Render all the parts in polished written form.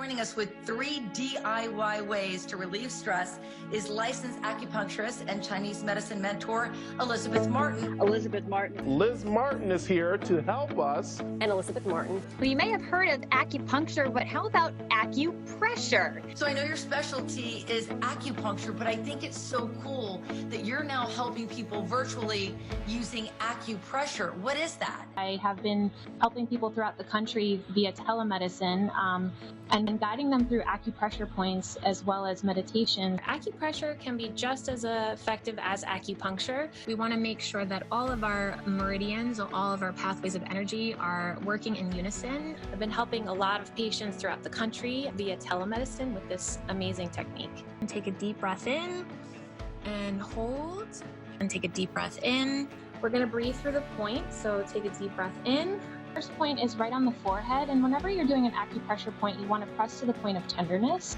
Joining us with 3 DIY ways to relieve stress is licensed acupuncturist and Chinese medicine mentor, Elizabeth Martin. Liz Martin is here to help us. And Elizabeth Martin. Well, you may have heard of acupuncture, but how about acupressure? So I know your specialty is acupuncture, but I think it's so cool that you're now helping people virtually using acupressure. What is that? I have been helping people throughout the country via telemedicine and guiding them through acupressure points as well as meditation. Acupressure can be just as effective as acupuncture. We want to make sure that all of our meridians, all of our pathways of energy are working in unison. I've been helping a lot of patients throughout the country via telemedicine with this amazing technique. And take a deep breath in and hold, and take a deep breath in. We're going to breathe through the point, so take a deep breath in. First point is right on the forehead, and whenever you're doing an acupressure point, you want to press to the point of tenderness,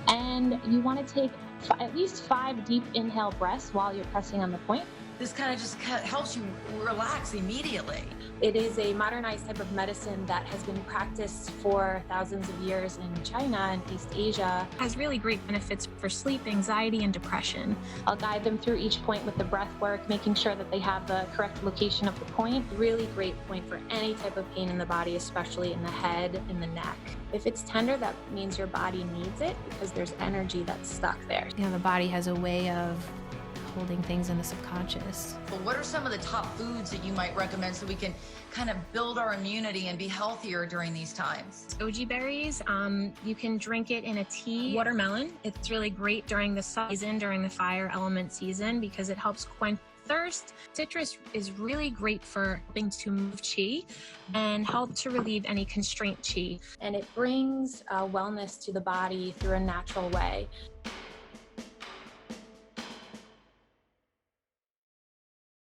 and you want to take at least 5 deep inhale breaths while you're pressing on the point. This kind of just helps you relax immediately. It is a modernized type of medicine that has been practiced for thousands of years in China and East Asia. It has really great benefits for sleep, anxiety, and depression. I'll guide them through each point with the breath work, making sure that they have the correct location of the point. Really great point for any type of pain in the body, especially in the head and the neck. If it's tender, that means your body needs it because there's energy that's stuck there. You know, the body has a way of holding things in the subconscious. Well, what are some of the top foods that you might recommend so we can kind of build our immunity and be healthier during these times? Goji berries, you can drink it in a tea. Watermelon, it's really great during the season, during the fire element season, because it helps quench thirst. Citrus is really great for helping to move qi and help to relieve any constraint qi. And it brings wellness to the body through a natural way.